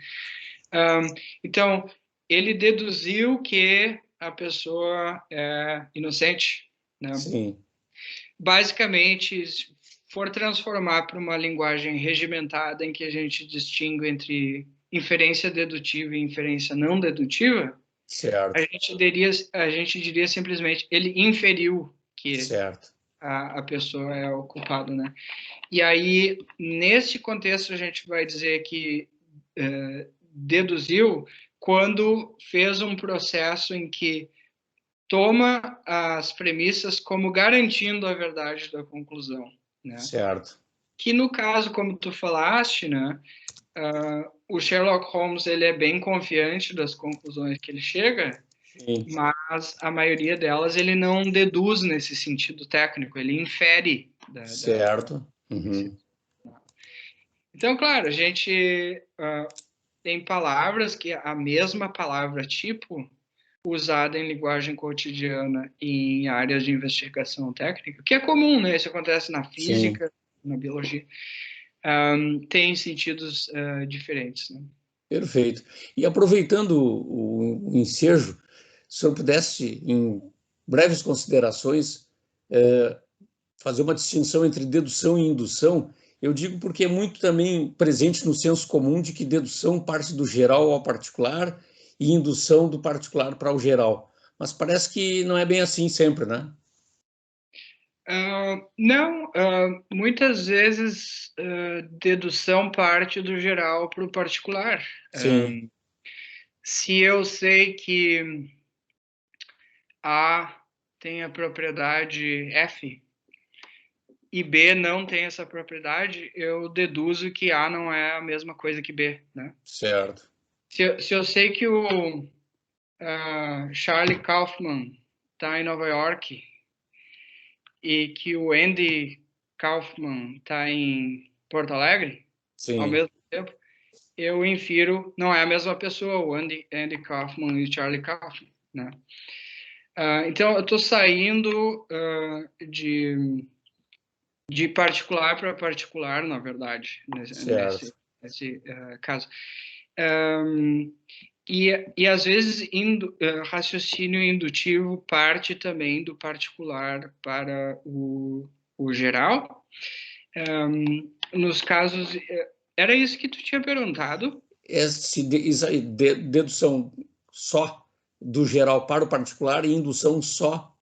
Então, ele deduziu que a pessoa é inocente, né? Sim, Basicamente, se for transformar para uma linguagem regimentada em que a gente distingue entre inferência dedutiva e inferência não dedutiva, certo, a gente diria simplesmente ele inferiu que certo. a pessoa é o culpado, né? E aí, nesse contexto, a gente vai dizer que deduziu quando fez um processo em que toma as premissas como garantindo a verdade da conclusão, né? Certo. Que no caso, como tu falaste, né? O Sherlock Holmes ele é bem confiante das conclusões que ele chega, Sim, mas a maioria delas ele não deduz nesse sentido técnico, ele infere certo. Uhum. Então, claro, a gente tem palavras que a mesma palavra tipo usada em linguagem cotidiana em áreas de investigação técnica, que é comum, né? Isso acontece na Sim, física, na biologia, tem sentidos diferentes, né? perfeito. E aproveitando o ensejo, se o senhor pudesse, em breves considerações, fazer uma distinção entre dedução e indução, eu digo porque é muito também presente no senso comum de que dedução parte do geral ao particular e indução do particular para o geral. Mas parece que não é bem assim sempre, né? Não, muitas vezes dedução parte do geral para o particular. Sim, Se eu sei que A tem a propriedade F e B não tem essa propriedade, eu deduzo que A não é a mesma coisa que B, né? certo. Se eu sei que o Charlie Kaufman está em Nova York e que o Andy Kaufman está em Porto Alegre, ao Sim, mesmo tempo, eu infiro, não é a mesma pessoa, o Andy Kaufman e o Charlie Kaufman, né? Então, eu estou saindo de particular para particular, na verdade, certo. nesse caso. E às vezes, raciocínio indutivo parte também do particular para o geral. Nos casos... Era isso que tu tinha perguntado? Dedução só do geral para o particular e indução só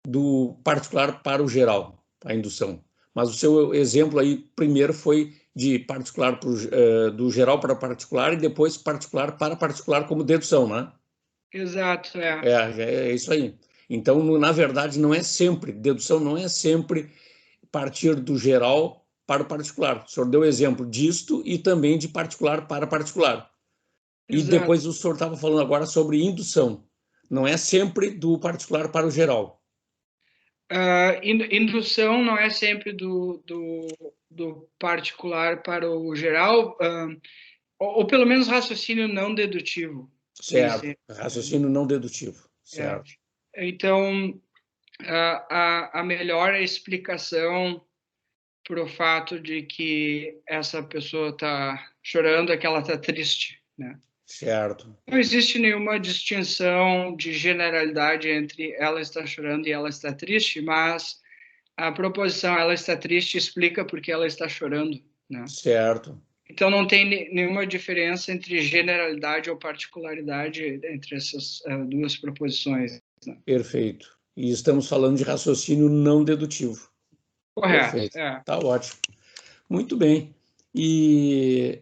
do particular para o geral, a indução. Mas o seu exemplo aí primeiro foi de particular do geral para particular e depois particular para particular como dedução, né? Exato, É isso aí. Então, na verdade, não é sempre, dedução não é sempre partir do geral para o particular. O senhor deu exemplo disto e também de particular para particular. E Exato. depois o senhor estava falando agora sobre indução. Não é sempre do particular para o geral. Indução não é sempre do particular para o geral, ou pelo menos raciocínio não dedutivo. Certo, raciocínio não dedutivo. Certo. Então, a melhor explicação para o fato de que essa pessoa está chorando é que ela está triste, né? Certo. Não existe nenhuma distinção de generalidade entre ela está chorando e ela está triste, mas a proposição ela está triste explica por que ela está chorando, né? Certo. Então não tem nenhuma diferença entre generalidade ou particularidade entre essas duas proposições, né? Perfeito. E estamos falando de raciocínio não dedutivo. Correto. Perfeito. Tá ótimo. Muito bem. E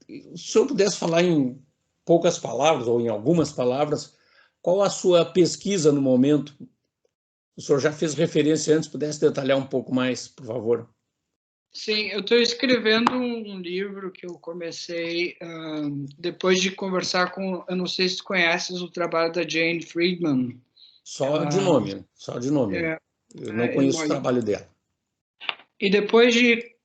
se o senhor pudesse falar em poucas palavras, ou em algumas palavras, qual a sua pesquisa no momento? O senhor já fez referência antes, pudesse detalhar um pouco mais, por favor? Sim, eu estou escrevendo um livro que eu comecei depois de conversar com, eu não sei se tu conheces o trabalho da Jane Friedman. Só de nome, só de nome. Eu não conheço o trabalho dela. E depois de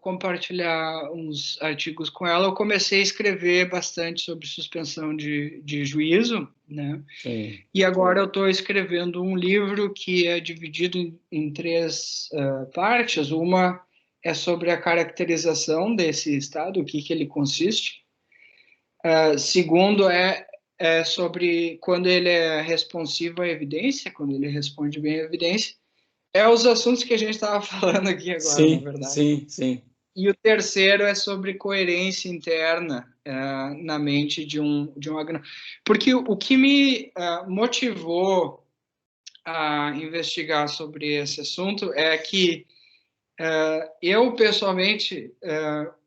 compartilhar uns artigos com ela, eu comecei a escrever bastante sobre suspensão de juízo, né? Sim. E agora eu estou escrevendo um livro que é dividido em três partes. Uma é sobre a caracterização desse estado, o que ele consiste. Segundo é sobre quando ele é responsivo à evidência, quando ele responde bem à evidência. É os assuntos que a gente estava falando aqui agora, na verdade. Sim, sim. E o terceiro é sobre coerência interna na mente de um agnóstico. Porque o que me motivou a investigar sobre esse assunto é que eu, pessoalmente,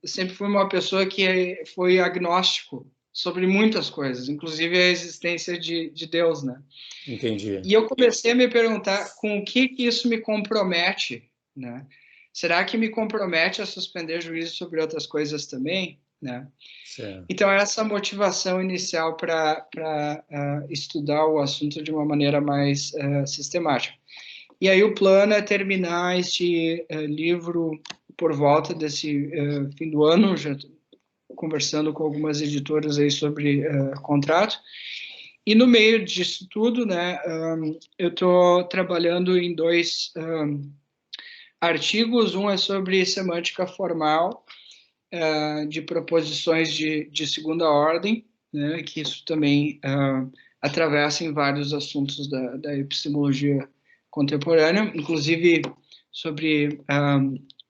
sempre fui uma pessoa que foi agnóstico sobre muitas coisas, inclusive a existência de Deus, né? Entendi. E eu comecei a me perguntar com o que isso me compromete, né? Será que me compromete a suspender juízo sobre outras coisas também, né? Certo. Então, essa motivação inicial para estudar o assunto de uma maneira mais sistemática. E aí o plano é terminar este livro por volta desse fim do ano, já estou conversando com algumas editoras aí sobre contrato. E no meio disso tudo, né, eu estou trabalhando em dois artigos. Um é sobre semântica formal de proposições de segunda ordem, né, que isso também atravessa em vários assuntos da epistemologia contemporânea, inclusive sobre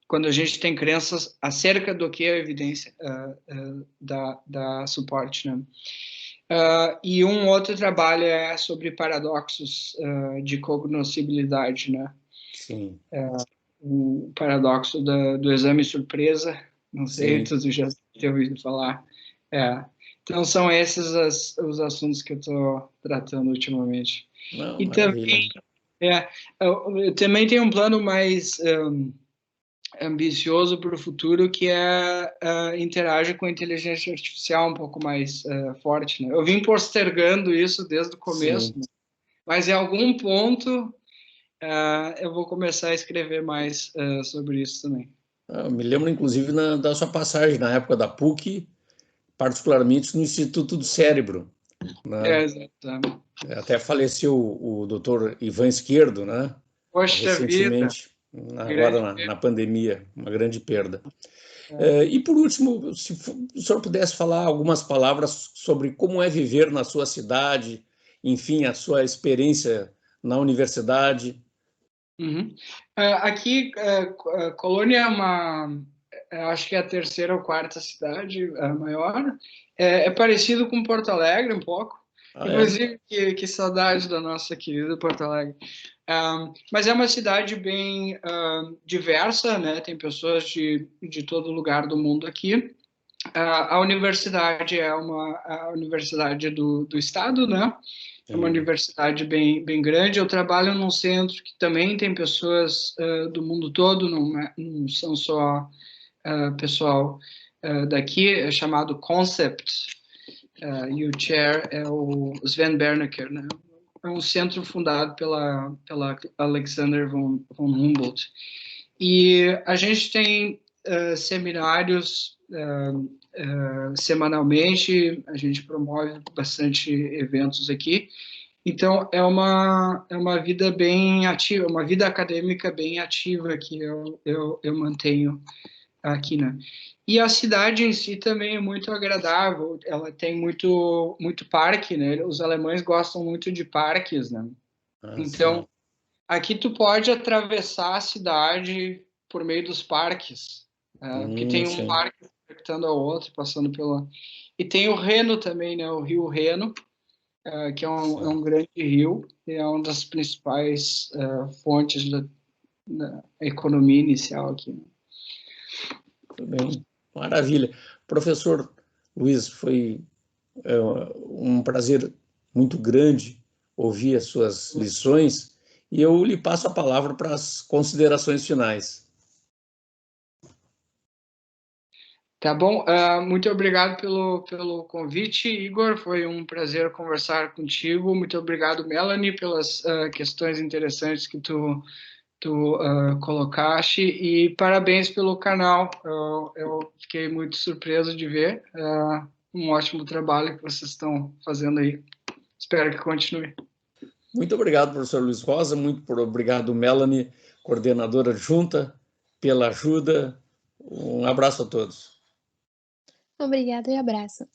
quando a gente tem crenças acerca do que a evidência dá suporte, né? E um outro trabalho é sobre paradoxos de cognoscibilidade, né? Sim. O paradoxo do exame surpresa, não sei se tu já tem ouvido falar. Então são esses os assuntos que eu estou tratando ultimamente. Não, E maravilha. também, eu também tenho um plano mais ambicioso para o futuro, que interage com a inteligência artificial um pouco mais forte, né? Eu vim postergando isso desde o começo, né? Mas em algum ponto eu vou começar a escrever mais sobre isso também. Eu me lembro, inclusive, da sua passagem na época da PUC, particularmente no Instituto do Cérebro, né? Exatamente. Até faleceu o doutor Ivan Esquerdo, né? Poxa Recentemente, agora na pandemia, uma grande perda. E por último, se o senhor pudesse falar algumas palavras sobre como é viver na sua cidade, enfim, a sua experiência na universidade. Uhum. Aqui, Colônia acho que é a terceira ou quarta cidade maior. É parecido com Porto Alegre um pouco. Inclusive, que saudade da nossa querida Porto Alegre. Mas é uma cidade bem diversa, né? Tem pessoas de todo lugar do mundo aqui. A universidade é a universidade do estado, né? É uma universidade bem grande. Eu trabalho num centro que também tem pessoas do mundo todo, não são só pessoal daqui, é chamado Concept, e o chair é o Sven Bernecker, né? É um centro fundado pela Alexander von Humboldt. E a gente tem seminários semanalmente, a gente promove bastante eventos aqui. Então, é uma vida bem ativa, uma vida acadêmica bem ativa que eu mantenho aqui, né? E a cidade em si também é muito agradável, ela tem muito parque, né? Os alemães gostam muito de parques, né? Então, aqui tu pode atravessar a cidade por meio dos parques, porque tem um parque conectando ao outro, passando pela... E tem o Reno também, né? O Rio Reno, que é um grande rio, e é uma das principais fontes da economia inicial aqui. Muito bem, maravilha. Professor Luiz, foi um prazer muito grande ouvir as suas lições e eu lhe passo a palavra para as considerações finais. Tá bom, muito obrigado pelo convite, Igor, foi um prazer conversar contigo, muito obrigado, Melanie, pelas questões interessantes que tu colocaste, e parabéns pelo canal, eu fiquei muito surpreso de ver, um ótimo trabalho que vocês estão fazendo aí, espero que continue. Muito obrigado, professor Luiz Rosa, muito obrigado, Melanie, coordenadora adjunta, pela ajuda, um abraço a todos. Obrigada e abraço.